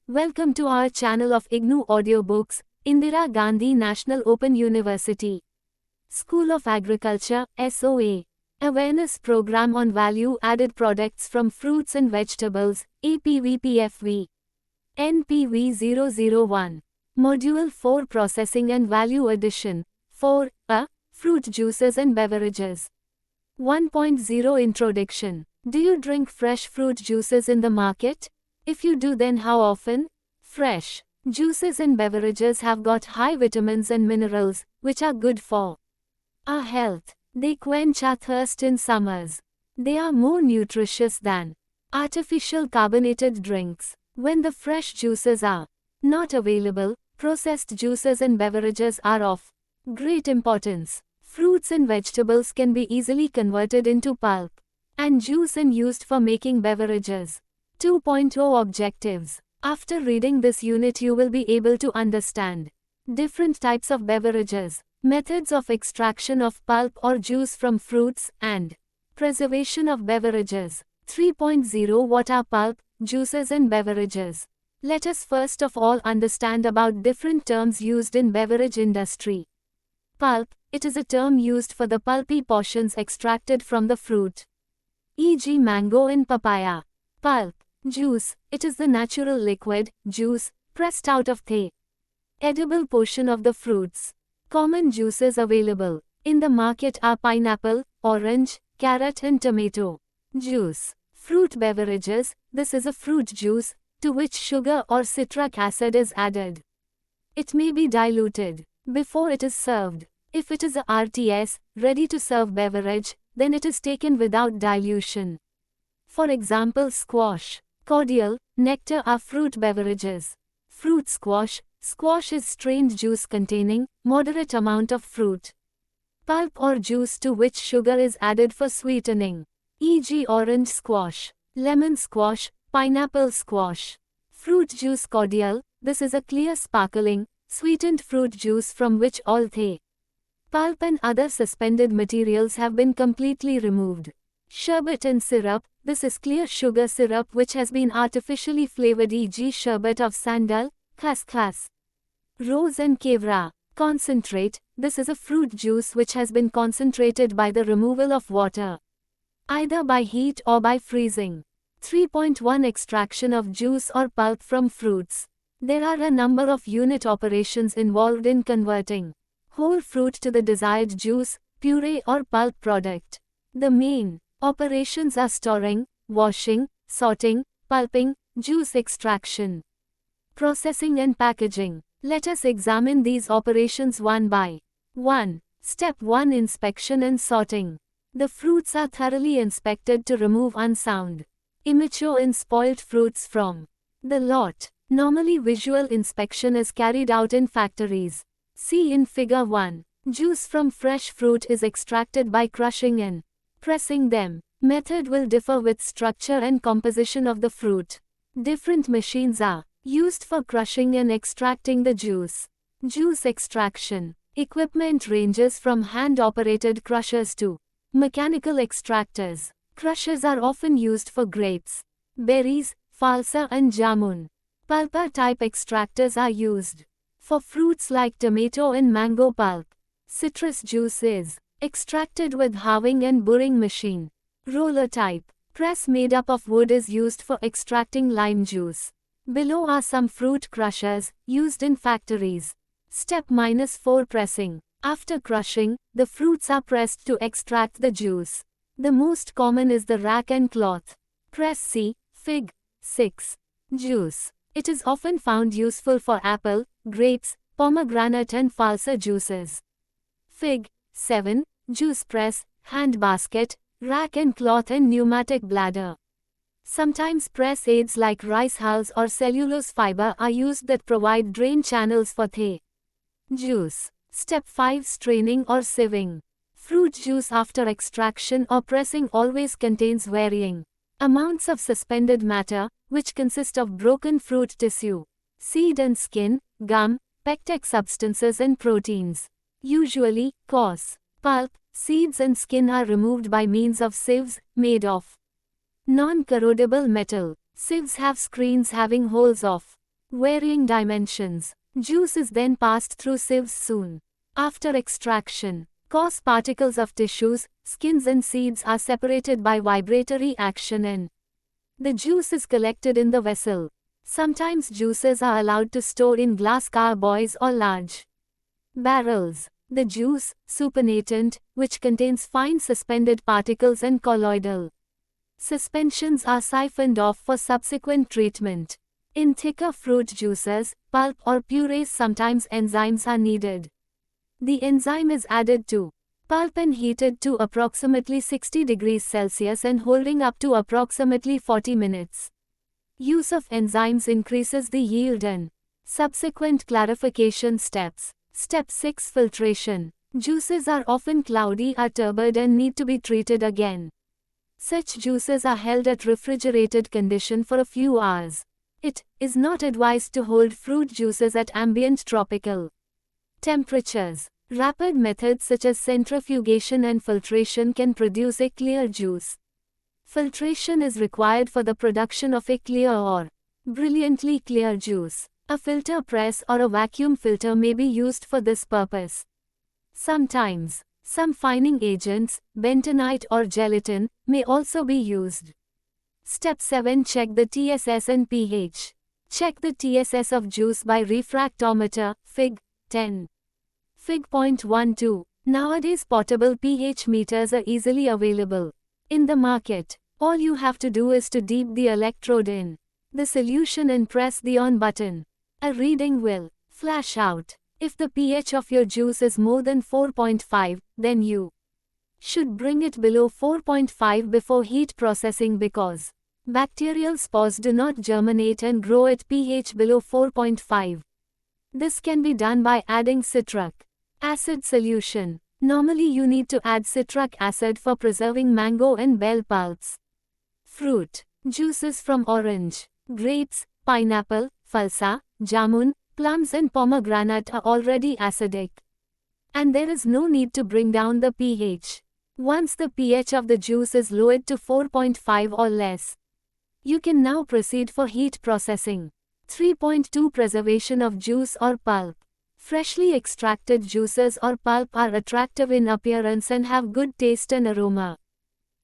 Welcome to our channel of IGNOU Audiobooks, Indira Gandhi National Open University. School of Agriculture, SOA. Awareness Program on Value-Added Products from Fruits and Vegetables, APVPFV. NPV 001. Module 4 Processing and Value Addition. 4a. Fruit Juices and Beverages. 1.0 Introduction. Do you drink fresh fruit juices in the market? If you do, then how often? Fresh juices and beverages have got high vitamins and minerals, which are good for our health. They quench our thirst in summers. They are more nutritious than artificial carbonated drinks. When the fresh juices are not available, processed juices and beverages are of great importance. Fruits and vegetables can be easily converted into pulp and juice and used for making beverages. 2.0 Objectives. After reading this unit, you will be able to understand different types of beverages, methods of extraction of pulp or juice from fruits, and preservation of beverages. 3.0 What are pulp, juices and beverages? Let us first of all understand about different terms used in beverage industry. Pulp, it is a term used for the pulpy portions extracted from the fruit, e.g. mango and papaya. Pulp. Juice, it is the natural liquid, juice, pressed out of the edible portion of the fruits. Common juices available in the market are pineapple, orange, carrot and tomato juice. Fruit beverages, this is a fruit juice, to which sugar or citric acid is added. It may be diluted before it is served. If it is a RTS, ready-to-serve beverage, then it is taken without dilution. For example, squash, cordial, nectar are fruit beverages. Fruit squash, squash is strained juice containing moderate amount of fruit pulp or juice to which sugar is added for sweetening, e.g. orange squash, lemon squash, pineapple squash. Fruit juice cordial, this is a clear sparkling, sweetened fruit juice from which all the pulp and other suspended materials have been completely removed. Sherbet and syrup, this is clear sugar syrup which has been artificially flavored, e.g. sherbet of sandal, khaskhas, rose and kevra. Concentrate, this is a fruit juice which has been concentrated by the removal of water, either by heat or by freezing. 3.1 Extraction of juice or pulp from fruits. There are a number of unit operations involved in converting whole fruit to the desired juice, puree or pulp product. The main operations are storing, washing, sorting, pulping, juice extraction, processing and packaging. Let us examine these operations one by one. Step 1 Inspection and sorting. The fruits are thoroughly inspected to remove unsound, immature and spoiled fruits from the lot. Normally visual inspection is carried out in factories. See in figure 1. Juice from fresh fruit is extracted by crushing and pressing them. Method will differ with structure and composition of the fruit. Different machines are used for crushing and extracting the juice. Juice extraction. Equipment ranges from hand-operated crushers to mechanical extractors. Crushers are often used for grapes, berries, falsa and jamun. Pulper-type extractors are used for fruits like tomato and mango pulp. Citrus juice is extracted with halving and burring machine. Roller type press made up of wood is used for extracting lime juice. Below are some fruit crushers used in factories. Step -4 Pressing. After crushing, the fruits are pressed to extract the juice. The most common is the rack and cloth press. See Fig. 6. Juice. It is often found useful for apple, grapes, pomegranate and falsa juices. Fig. 7. Juice press, hand basket, rack and cloth and pneumatic bladder. Sometimes press aids like rice hulls or cellulose fiber are used that provide drain channels for the juice. Step 5 Straining or sieving. Fruit juice after extraction or pressing always contains varying amounts of suspended matter, which consist of broken fruit tissue, seed and skin, gum, pectic substances and proteins. Usually, coarse pulp, seeds and skin are removed by means of sieves, made of non-corrodable metal. Sieves have screens having holes of Varying dimensions. Juice is then passed through sieves soon. After extraction, coarse particles of tissues, skins and seeds are separated by vibratory action and the juice is collected in the vessel. Sometimes juices are allowed to store in glass carboys or large barrels. The juice, supernatant, which contains fine suspended particles and colloidal suspensions, are siphoned off for subsequent treatment. In thicker fruit juices, pulp or purees, sometimes enzymes are needed. The enzyme is added to pulp and heated to approximately 60 degrees Celsius and holding up to approximately 40 minutes. Use of enzymes increases the yield and subsequent clarification steps. Step 6: Filtration. Juices are often cloudy or turbid and need to be treated again. Such juices are held at refrigerated condition for a few hours. It is not advised to hold fruit juices at ambient tropical temperatures. Rapid methods such as centrifugation and filtration can produce a clear juice. Filtration is required for the production of a clear or brilliantly clear juice. A filter press or a vacuum filter may be used for this purpose. Sometimes, some fining agents, bentonite or gelatin, may also be used. Step 7: Check the TSS and pH. Check the TSS of juice by refractometer, Fig. 10. Fig. 0.12. Nowadays portable pH meters are easily available in the market. All you have to do is to dip the electrode in the solution and press the on button. A reading will flash out. If the pH of your juice is more than 4.5, then you should bring it below 4.5 before heat processing, because bacterial spores do not germinate and grow at pH below 4.5. This can be done by adding citric acid solution. Normally you need to add citric acid for preserving mango and bell pulps. Fruit juices from orange, grapes, pineapple, falsa, jamun, plums and pomegranate are already acidic, and there is no need to bring down the pH. Once the pH of the juice is lowered to 4.5 or less, you can now proceed for heat processing. 3.2 Preservation of juice or pulp. Freshly extracted juices or pulp are attractive in appearance and have good taste and aroma.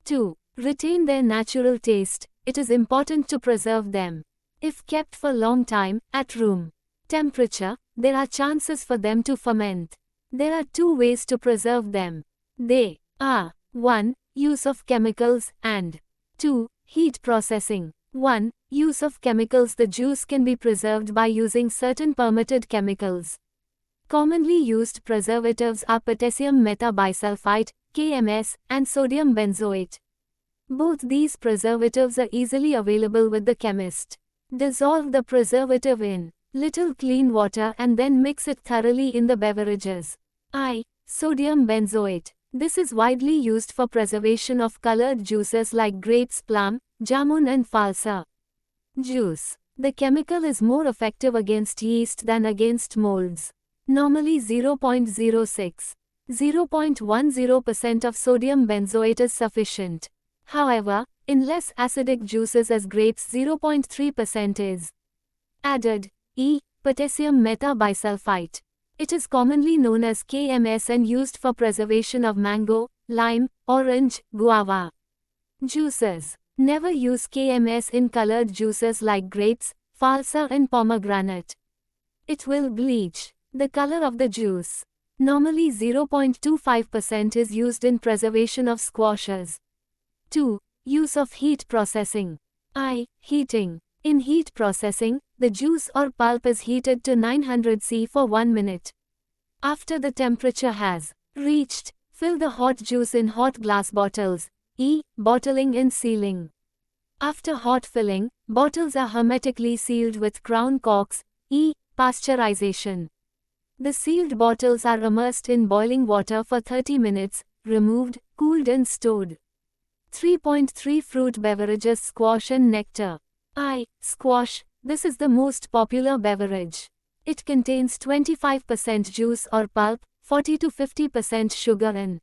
To retain their natural taste, it is important to preserve them. If kept for long time, at room temperature, there are chances for them to ferment. There are two ways to preserve them. They are 1. Use of chemicals and 2. Heat processing. 1. Use of chemicals. The juice can be preserved by using certain permitted chemicals. Commonly used preservatives are potassium metabisulfite, KMS, and sodium benzoate. Both these preservatives are easily available with the chemist. Dissolve the preservative in little clean water and then mix it thoroughly in the beverages. Sodium benzoate. This is widely used for preservation of colored juices like grapes, plum, jamun and falsa juice. The chemical is more effective against yeast than against molds. Normally 0.10% of sodium benzoate is sufficient. However, in less acidic juices as grapes 0.3% is added. Potassium metabisulfite. It is commonly known as KMS and used for preservation of mango, lime, orange, guava juices. Never use KMS in colored juices like grapes, falsa and pomegranate. It will bleach the color of the juice. Normally 0.25% is used in preservation of squashes. 2. Use of heat processing. Heating. In heat processing, the juice or pulp is heated to 900 C for 1 minute. After the temperature has reached, fill the hot juice in hot glass bottles. Bottling and sealing. After hot filling, bottles are hermetically sealed with crown corks. Pasteurization. The sealed bottles are immersed in boiling water for 30 minutes, removed, cooled and stored. 3.3 Fruit beverages. Squash and nectar. Squash. This is the most popular beverage. It contains 25% juice or pulp, 40 to 50% sugar and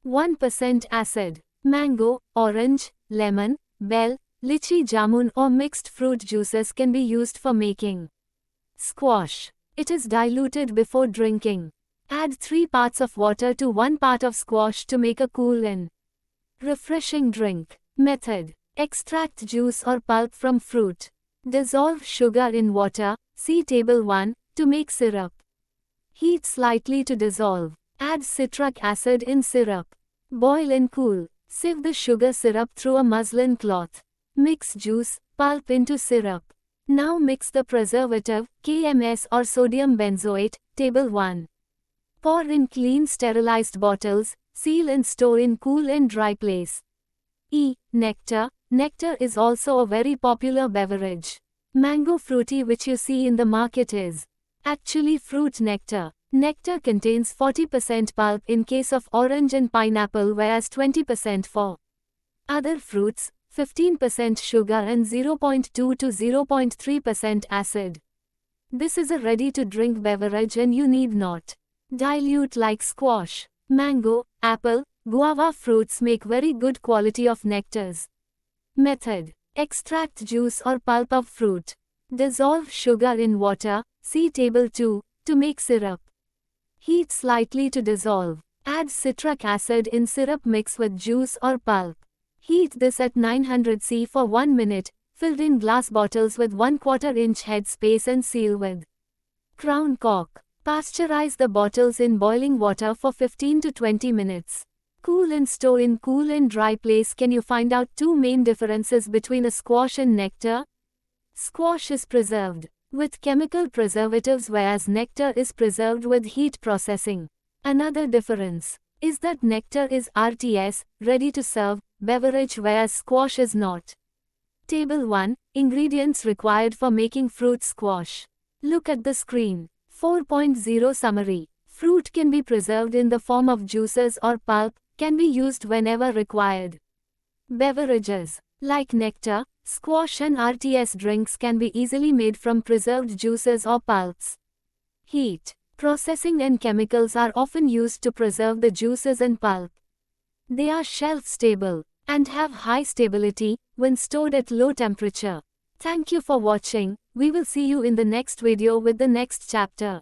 1% acid. Mango, orange, lemon, bell, lychee, jamun or mixed fruit juices can be used for making Squash. It is diluted before drinking. Add 3 parts of water to 1 part of squash to make a cool and refreshing drink. Method. Extract juice or pulp from fruit. Dissolve sugar in water, see Table 1, to make syrup. Heat slightly to dissolve. Add citric acid in syrup. Boil and cool. Sieve the sugar syrup through a muslin cloth. Mix juice, pulp into syrup. Now mix the preservative, KMS or sodium benzoate, Table 1. Pour in clean sterilized bottles, seal and store in cool and dry place. Nectar. Nectar is also a very popular beverage. Mango fruity which you see in the market is actually fruit nectar. Nectar contains 40% pulp in case of orange and pineapple, whereas 20% for other fruits, 15% sugar and 0.2 to 0.3% acid. This is a ready-to-drink beverage and you need not dilute like squash. Mango, apple, guava fruits make very good quality of nectars. Method. Extract juice or pulp of fruit. Dissolve sugar in water, see Table 2, to make syrup. Heat slightly to dissolve. Add citric acid in syrup mix with juice or pulp. Heat this at 900 C for 1 minute, filled in glass bottles with 1/4 inch head space and seal with crown cork. Pasteurize the bottles in boiling water for 15 to 20 minutes. Cool and store in cool and dry place. Can you find out 2 main differences between a squash and nectar? Squash is preserved with chemical preservatives, whereas nectar is preserved with heat processing. Another difference is that nectar is RTS, ready to serve, beverage, whereas squash is not. Table 1, ingredients required for making fruit squash. Look at the screen. 4.0 Summary. Fruit can be preserved in the form of juices or pulp, can be used whenever required. Beverages. Like nectar, squash and RTS drinks can be easily made from preserved juices or pulps. Heat, processing and chemicals are often used to preserve the juices and pulp. They are shelf-stable and have high stability when stored at low temperature. Thank you for watching. We will see you in the next video with the next chapter.